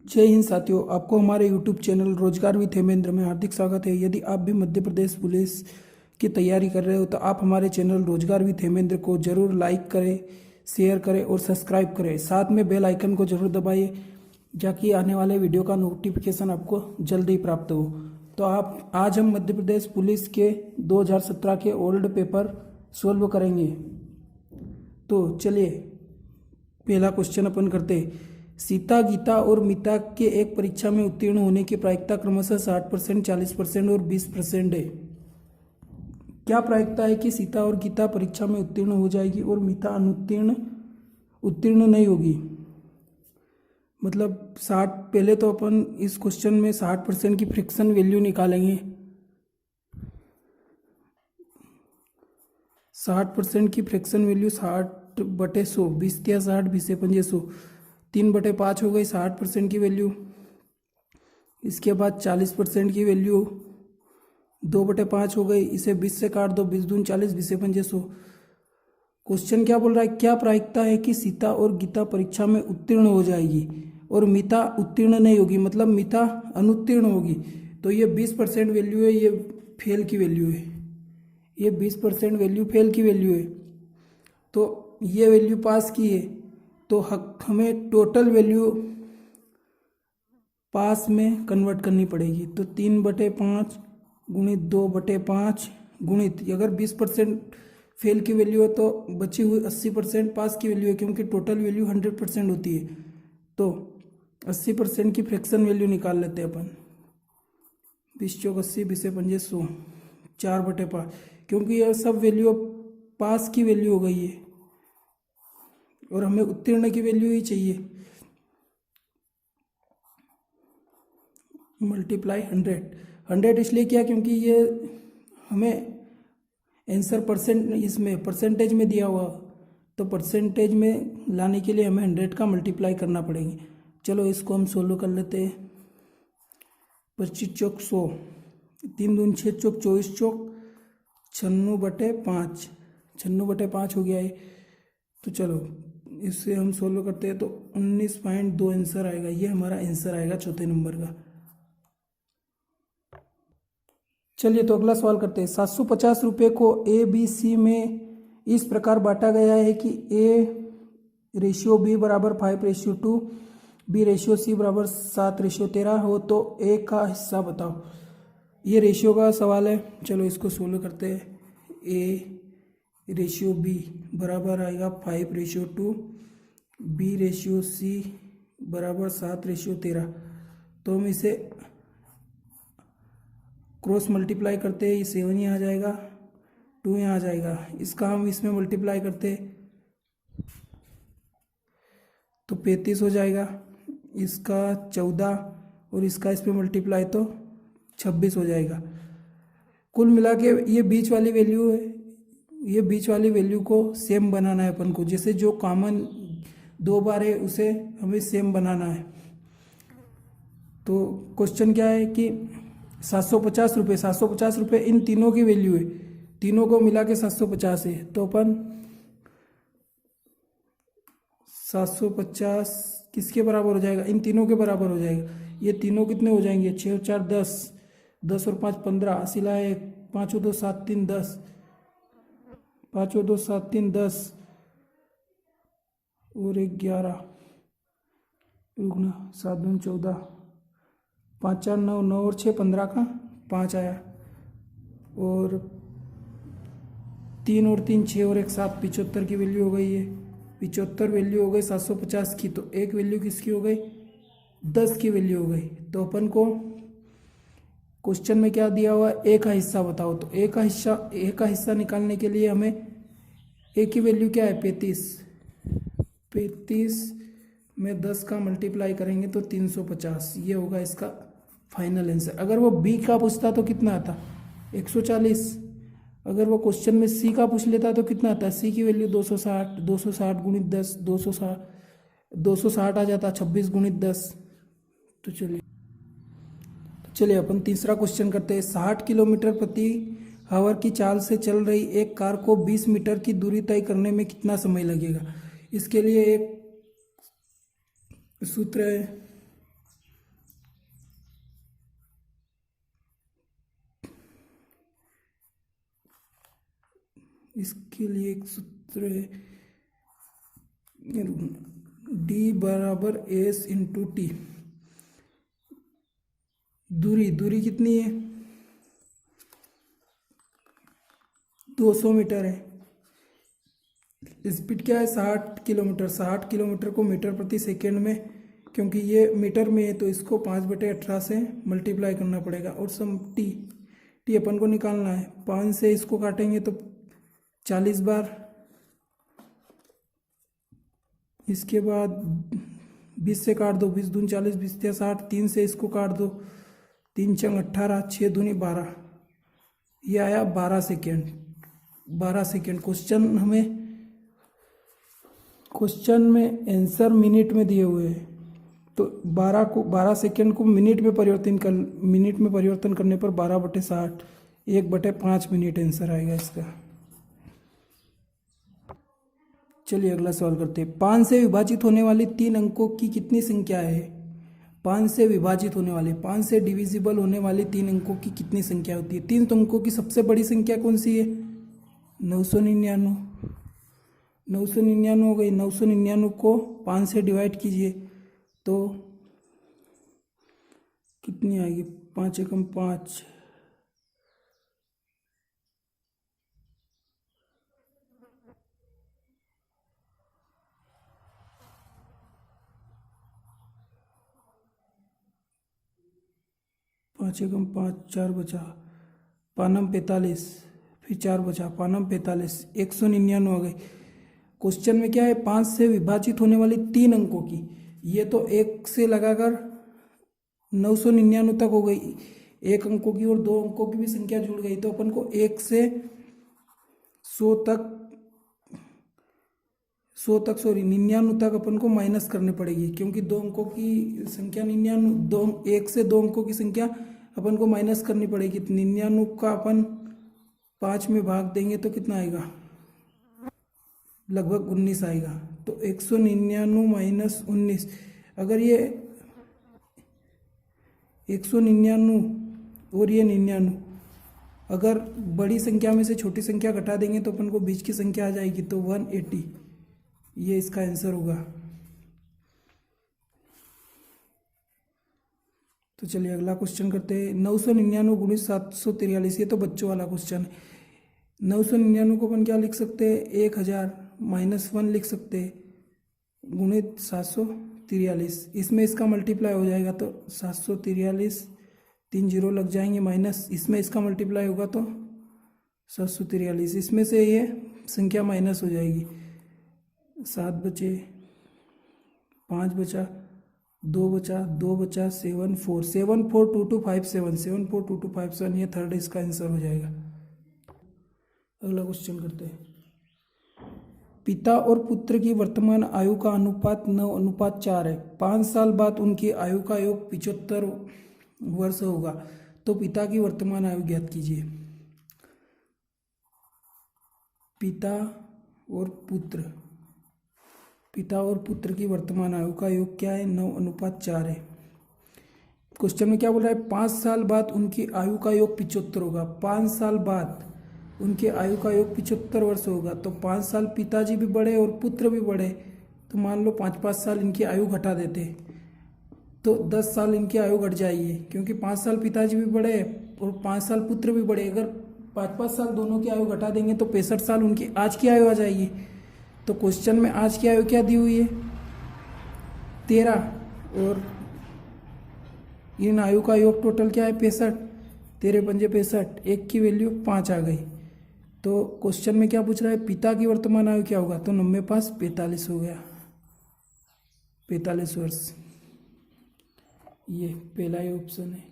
जय हिंद साथियों, आपको हमारे यूट्यूब चैनल रोजगार विद हेमेंद्र में हार्दिक स्वागत है। यदि आप भी मध्य प्रदेश पुलिस की तैयारी कर रहे हो तो आप हमारे चैनल रोजगार विद हेमेंद्र को जरूर लाइक करें, शेयर करें और सब्सक्राइब करें। साथ में बेल आइकन को जरूर दबाइए ताकि आने वाले वीडियो का नोटिफिकेशन आपको जल्दी प्राप्त हो। तो आज हम मध्य प्रदेश पुलिस के 2017 के ओल्ड पेपर सोल्व करेंगे। तो चलिए पहला क्वेश्चन अपन करते हैं। सीता, गीता और मीता के एक परीक्षा में उत्तीर्ण होने की प्रायिकता क्रमशः 60%, 40% और 20% है। क्या प्रायिकता है कि सीता और गीता परीक्षा में उत्तीर्ण हो जाएगी और मीता उत्तीर्ण नहीं होगी? मतलब 60, पहले तो अपन इस क्वेश्चन में 60% की फ्रिक्शन वैल्यू निकालेंगे। 60% की फ्रिक्शन वैल्यू 60/100, 20×60, 20×5, 3/5 हो गई 60% की वैल्यू। इसके बाद 40% की वैल्यू 2/5 हो गई। इसे 20 से काट दो, 20×2 40, 20×5 क्वेश्चन क्या बोल रहा है? क्या प्रायिकता है कि सीता और गीता परीक्षा में उत्तीर्ण हो जाएगी और मीता उत्तीर्ण नहीं होगी, मतलब मीता अनुत्तीर्ण होगी। तो ये 20% वैल्यू है, ये फेल की वैल्यू है। ये 20% वैल्यू फेल की वैल्यू है। तो ये वैल्यू पास की है, तो हमें टोटल वैल्यू पास में कन्वर्ट करनी पड़ेगी। तो 3/5 गुणित 2/5 गुणित, अगर 20% फेल की वैल्यू है तो बची हुई 80% पास की वैल्यू है, क्योंकि टोटल वैल्यू 100% होती है। तो 80% की फ्रैक्शन वैल्यू निकाल लेते हैं अपन। 20×4 80, 20×5 4/5, क्योंकि यह सब वैल्यू पास की वैल्यू हो गई है और हमें उत्तीर्ण की वैल्यू ही चाहिए। मल्टीप्लाई 100 इसलिए किया क्योंकि ये हमें आंसर इसमें परसेंटेज में दिया हुआ, तो परसेंटेज में लाने के लिए हमें 100 का मल्टीप्लाई करना पड़ेगी। चलो इसको हम सोल्व कर लेते हैं। 25 चौक 100, 3×2 6 चौक 24 चौक 96/5, 96/5 हो गया है। तो चलो इससे हम सोल्व करते हैं तो 19.2 आंसर आएगा। ये हमारा आंसर आएगा चौथे नंबर का। चलिए तो अगला सवाल करते हैं। 750 रुपये को ABC में इस प्रकार बांटा गया है कि A/B बराबर 5/2, B/C बराबर 7/13 हो, तो A का हिस्सा बताओ। ये रेशियो का सवाल है। चलो इसको सोल्व करते हैं। A/B बराबर आएगा 5/2, B/C बराबर 7/13। तो हम इसे क्रॉस मल्टीप्लाई करते हैं। ये 7 यहाँ आ जाएगा, 2 यहाँ आ जाएगा। इसका हम इसमें मल्टीप्लाई करते तो 35 हो जाएगा। इसका 14 और इसका इस पर मल्टीप्लाई तो 26 हो जाएगा। कुल मिला के ये बीच वाली वैल्यू है, ये बीच वाली वैल्यू को सेम बनाना है अपन को। जैसे जो कॉमन 2 बार है उसे हमें सेम बनाना है। तो क्वेश्चन क्या है कि 750 रुपये इन तीनों की वैल्यू है, तीनों को मिला के 750 है। तो अपन 750 किसके बराबर हो जाएगा? इन तीनों के बराबर हो जाएगा। ये तीनों कितने हो जाएंगे? 6 और 4 10, 10 और 5 15, 80 लाए 5 और 2 7 3 10, 5 और 2 7 3 10 और 1 11, 7 2 14, 5 4 9, 9 और 6 15 का 5 आया, और 3 और 3 6 और 1 7, 75 की वैल्यू हो गई है। 75 वैल्यू हो गई 750 की। तो एक वैल्यू किसकी हो गई? 10 की वैल्यू हो गई। तो अपन को क्वेश्चन में क्या दिया हुआ? ए का हिस्सा बताओ। तो ए का हिस्सा निकालने के लिए हमें ए की वैल्यू क्या है? 35। 35 में 10 का मल्टीप्लाई करेंगे तो 350। ये होगा इसका फाइनल आंसर। अगर वो बी का पूछता तो कितना आता? 140। अगर वो क्वेश्चन में सी का पूछ लेता तो कितना आता? सी की वैल्यू 260, 260 गुणित 10, 260 आ जाता, 26 गुणित 10। तो चलिए अपन तीसरा क्वेश्चन करते हैं। 60 किलोमीटर प्रति आवर की चाल से चल रही एक कार को 20 मीटर की दूरी तय करने में कितना समय लगेगा? इसके लिए एक सूत्र है। इसके लिए एक सूत्र है, डी बराबर एस इंटू टी। दूरी कितनी है? 200 मीटर है। स्पीड क्या है? 60 किलोमीटर। 60 किलोमीटर को मीटर प्रति सेकेंड में, क्योंकि ये मीटर में है तो इसको 5/18 से मल्टीप्लाई करना पड़ेगा। और सम टी अपन को निकालना है। 5 से इसको काटेंगे तो 40 बार, इसके बाद 20 से काट दो, 20 दूनी 40, 20 या 60। 3 से इसको काट दो, 3 चंग 18, 6 दूनी 12, ये आया 12 सेकेंड। 12 सेकेंड। क्वेश्चन में आंसर मिनट में दिए हुए हैं, तो 12 सेकेंड को मिनट में परिवर्तन करने पर 12/60, 1/5 मिनट आंसर आएगा इसका। चलिए अगला सवाल करते हैं। 5 से विभाजित होने वाली 3 अंकों की कितनी संख्या है? 5 से विभाजित होने वाली, 5 से डिविजिबल होने वाली 3 अंकों की कितनी संख्या होती है? 3 अंकों की सबसे बड़ी संख्या कौन सी है? 999। 999 हो गई। 999 को 5 से डिवाइड कीजिए तो कितनी आएगी? 5 एकम 5, 5 एकम 5, 4 बचा, 5 45, फिर 4 बचा, 5 45, 199 हो गई। क्वेश्चन में क्या है? 5 से विभाजित होने वाली 3 अंकों की, ये तो 1 से लगाकर 999 तक हो गई। 1 अंकों की और 2 अंकों की भी संख्या जुड़ गई, तो अपन को 1 से 100 तक 99 तक अपन को माइनस करनी पड़ेगी, क्योंकि 2 अंकों की संख्या 99, 1 से 2 अंकों की संख्या अपन को माइनस करनी पड़ेगी। 99 का अपन 5 में भाग देंगे तो कितना आएगा? लगभग 19 आएगा। तो 199 माइनस 19, अगर ये 199 और ये 99, अगर बड़ी संख्या में से छोटी संख्या घटा देंगे तो अपन को बीच की संख्या आ जाएगी, तो 180, ये इसका आंसर होगा। तो चलिए अगला क्वेश्चन करते हैं। 999 गुणित 743, ये तो बच्चों वाला क्वेश्चन है। 999 को अपन क्या लिख सकते हैं? 1000 माइनस 1 लिख सकते हैं, गुणित 743। इसमें इसका मल्टीप्लाई हो जाएगा तो 743, 3 जीरो लग जाएंगे, माइनस इसमें इसका मल्टीप्लाई होगा तो 743, इसमें से ये संख्या माइनस हो जाएगी। 7 बचे, 5 बचा, 2 बचा, 2 बचा, 74, 742257, 742257, ये थर्ड इसका आंसर हो जाएगा। अगला क्वेश्चन करते हैं। पिता और पुत्र की वर्तमान आयु का अनुपात 9:4 है। 5 साल बाद उनकी आयु का योग 75 वर्ष होगा, तो पिता की वर्तमान आयु ज्ञात कीजिए। पिता और पुत्र की वर्तमान आयु का योग क्या है? 9:4 है। क्वेश्चन में क्या बोल रहा है? 5 साल बाद उनकी आयु का योग 75 होगा। 5 साल बाद उनके आयु का योग 75 वर्ष होगा, तो 5 साल पिताजी भी बढ़े और पुत्र भी बढ़े, तो मान लो 5-5 साल इनकी आयु घटा देते, तो 10 साल इनकी आयु घट जाएगी, क्योंकि 5 साल पिताजी भी बढ़े और 5 साल पुत्र भी बढ़े। अगर 5-5 साल दोनों की आयु घटा देंगे तो 65 साल उनकी आज की आयु आ जाएगी। तो क्वेश्चन में आज की आयु क्या दी हुई है? 13, और इन आयु का योग टोटल क्या है? 65। 13 पंजे 65, 1 की वैल्यू 5 आ गई। तो क्वेश्चन में क्या पूछ रहा है? पिता की वर्तमान आयु क्या होगा? तो 90 पास 45 हो गया, 45 वर्ष। ये पहला ही ऑप्शन है।